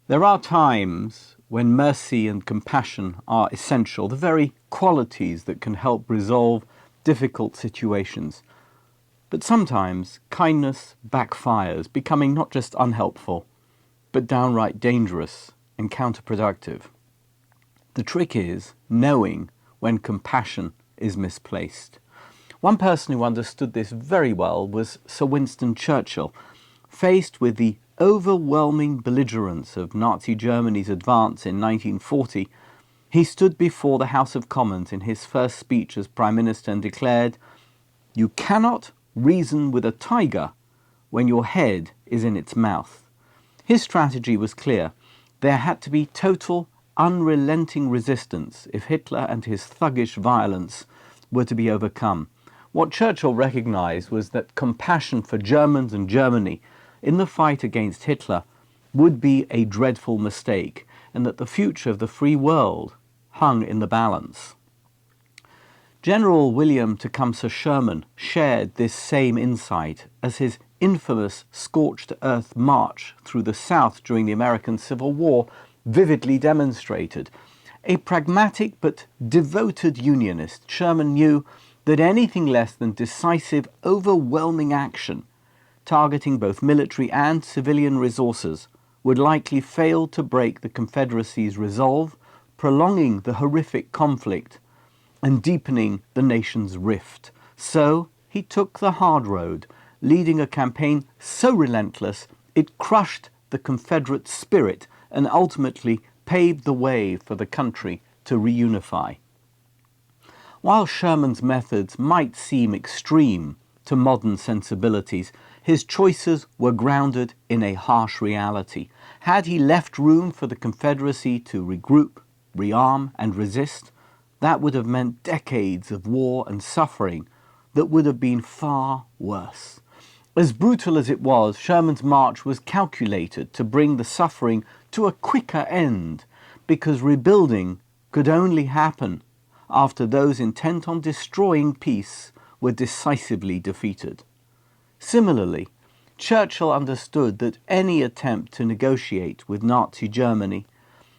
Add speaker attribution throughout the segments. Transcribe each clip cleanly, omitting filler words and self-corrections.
Speaker 1: There are times when mercy and compassion are essential, the very qualities that can help resolve difficult situations. But sometimes kindness backfires, becoming not just unhelpful, but downright dangerous and counterproductive. The trick is knowing when compassion is misplaced. One person who understood this very well was Sir Winston Churchill. Faced with the overwhelming belligerence of Nazi Germany's advance in 1940, he stood before the House of Commons in his first speech as Prime Minister and declared, "You cannot reason with a tiger when your head is in its mouth." His strategy was clear. There had to be total, unrelenting resistance if Hitler and his thuggish violence were to be overcome. What Churchill recognized was that compassion for Germans and Germany in the fight against Hitler would be a dreadful mistake, and that the future of the free world hung in the balance. General William Tecumseh Sherman shared this same insight as his infamous scorched-earth march through the South during the American Civil War vividly demonstrated. A pragmatic but devoted Unionist, Sherman knew that anything less than decisive, overwhelming action targeting both military and civilian resources would likely fail to break the Confederacy's resolve, prolonging the horrific conflict and deepening the nation's rift. So he took the hard road, leading a campaign so relentless it crushed the Confederate spirit and ultimately paved the way for the country to reunify. While Sherman's methods might seem extreme to modern sensibilities, his choices were grounded in a harsh reality. Had he left room for the Confederacy to regroup, rearm, and resist, that would have meant decades of war and suffering that would have been far worse. As brutal as it was, Sherman's march was calculated to bring the suffering to a quicker end, because rebuilding could only happen after those intent on destroying peace were decisively defeated. Similarly, Churchill understood that any attempt to negotiate with Nazi Germany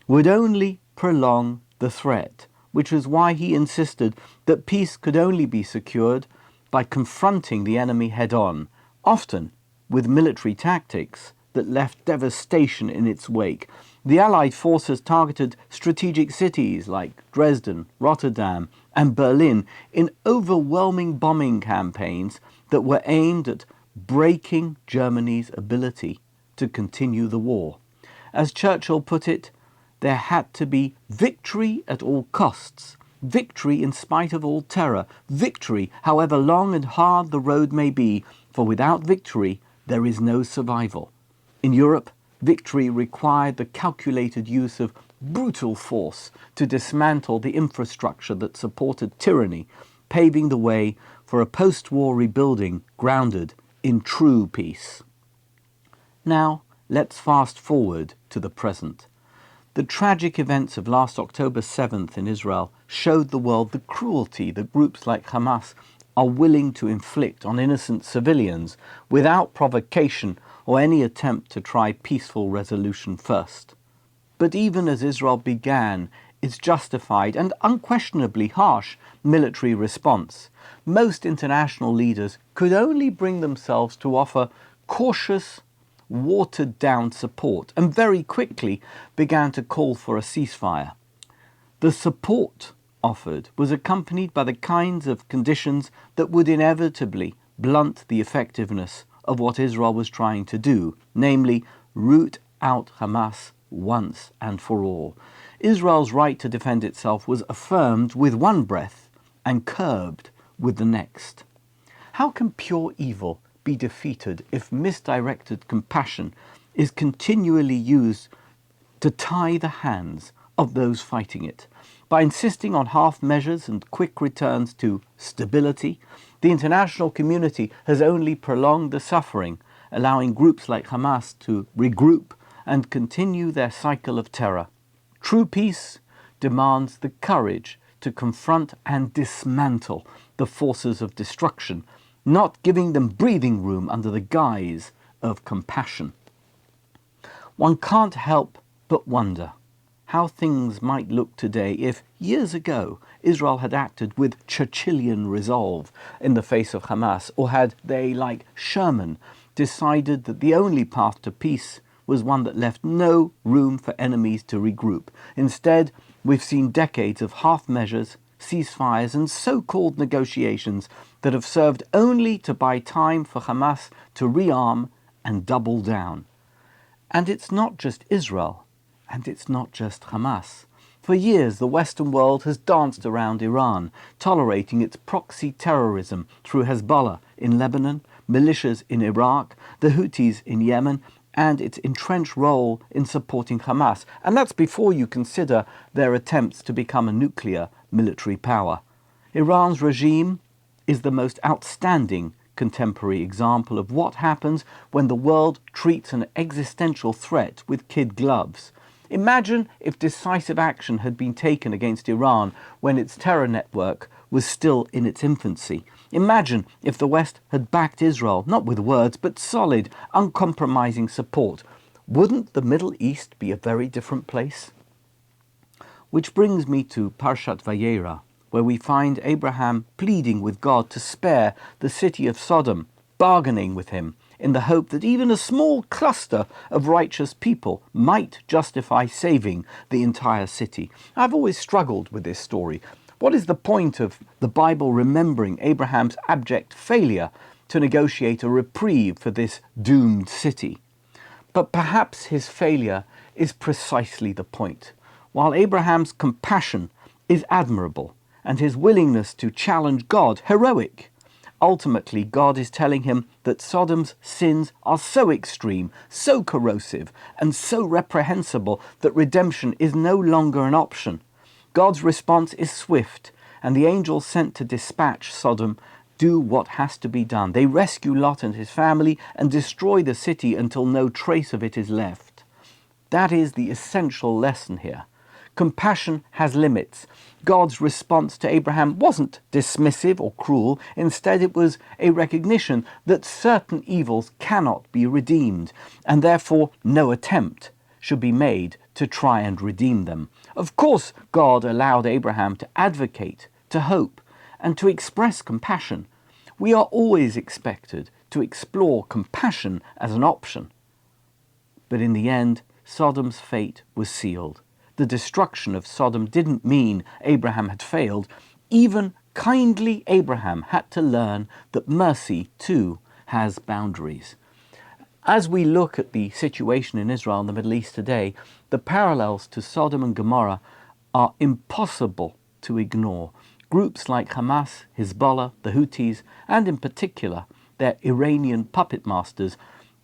Speaker 1: would only prolong the threat, which was why he insisted that peace could only be secured by confronting the enemy head-on, often with military tactics that left devastation in its wake. The Allied forces targeted strategic cities like Dresden, Rotterdam, and Berlin in overwhelming bombing campaigns that were aimed at breaking Germany's ability to continue the war. As Churchill put it, there had to be victory at all costs, victory in spite of all terror, victory however long and hard the road may be, for without victory there is no survival. In Europe, victory required the calculated use of brutal force to dismantle the infrastructure that supported tyranny, paving the way for a post-war rebuilding grounded in true peace. Now, let's fast forward to the present. The tragic events of last October 7th in Israel showed the world the cruelty that groups like Hamas are willing to inflict on innocent civilians without provocation or any attempt to try peaceful resolution first. But even as Israel began its justified and unquestionably harsh military response, most international leaders could only bring themselves to offer cautious, watered-down support, and very quickly began to call for a ceasefire. The support offered was accompanied by the kinds of conditions that would inevitably blunt the effectiveness of what Israel was trying to do, namely, root out Hamas once and for all. Israel's right to defend itself was affirmed with one breath and curbed with the next. How can pure evil be defeated if misdirected compassion is continually used to tie the hands of those fighting it? By insisting on half measures and quick returns to stability, the international community has only prolonged the suffering, allowing groups like Hamas to regroup and continue their cycle of terror. True peace demands the courage to confront and dismantle the forces of destruction, not giving them breathing room under the guise of compassion. One can't help but wonder how things might look today if, years ago, Israel had acted with Churchillian resolve in the face of Hamas, or had they, like Sherman, decided that the only path to peace was one that left no room for enemies to regroup. Instead, we've seen decades of half measures, ceasefires and so-called negotiations that have served only to buy time for Hamas to rearm and double down. And it's not just Israel, and it's not just Hamas. For years, the Western world has danced around Iran, tolerating its proxy terrorism through Hezbollah in Lebanon, militias in Iraq, the Houthis in Yemen, and its entrenched role in supporting Hamas. And that's before you consider their attempts to become a nuclear military power. Iran's regime is the most outstanding contemporary example of what happens when the world treats an existential threat with kid gloves. Imagine if decisive action had been taken against Iran when its terror network was still in its infancy. Imagine if the West had backed Israel, not with words, but solid, uncompromising support. Wouldn't the Middle East be a very different place? Which brings me to Parshat Vayeira, where we find Abraham pleading with God to spare the city of Sodom, bargaining with him, in the hope that even a small cluster of righteous people might justify saving the entire city. I've always struggled with this story. What is the point of the Bible remembering Abraham's abject failure to negotiate a reprieve for this doomed city? But perhaps his failure is precisely the point. While Abraham's compassion is admirable and his willingness to challenge God heroic, ultimately, God is telling him that Sodom's sins are so extreme, so corrosive, and so reprehensible that redemption is no longer an option. God's response is swift, and the angels sent to dispatch Sodom do what has to be done. They rescue Lot and his family and destroy the city until no trace of it is left. That is the essential lesson here. Compassion has limits. God's response to Abraham wasn't dismissive or cruel. Instead, it was a recognition that certain evils cannot be redeemed, and therefore no attempt should be made to try and redeem them. Of course, God allowed Abraham to advocate, to hope, and to express compassion. We are always expected to explore compassion as an option. But in the end, Sodom's fate was sealed. The destruction of Sodom didn't mean Abraham had failed. Even kindly Abraham had to learn that mercy, too, has boundaries. As we look at the situation in Israel and the Middle East today, the parallels to Sodom and Gomorrah are impossible to ignore. Groups like Hamas, Hezbollah, the Houthis, and in particular their Iranian puppet masters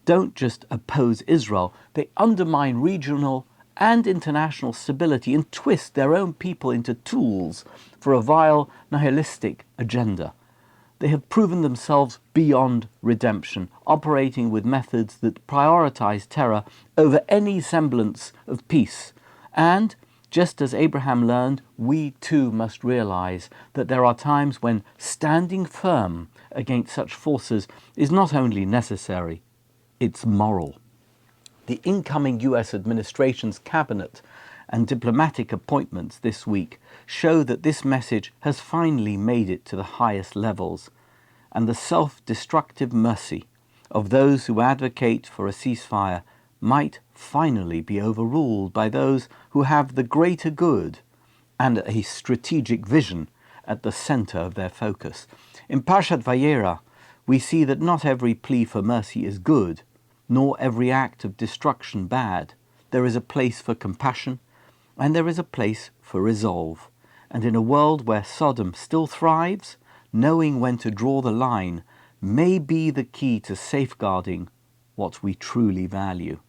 Speaker 1: don't just oppose Israel, they undermine regional and international stability and twist their own people into tools for a vile, nihilistic agenda. They have proven themselves beyond redemption, operating with methods that prioritize terror over any semblance of peace. And, just as Abraham learned, we too must realize that there are times when standing firm against such forces is not only necessary, it's moral. The incoming US administration's cabinet and diplomatic appointments this week show that this message has finally made it to the highest levels, and the self-destructive mercy of those who advocate for a ceasefire might finally be overruled by those who have the greater good and a strategic vision at the center of their focus. In Parshat Vayeira, we see that not every plea for mercy is good, nor every act of destruction bad. There is a place for compassion, and there is a place for resolve. And in a world where Sodom still thrives, knowing when to draw the line may be the key to safeguarding what we truly value.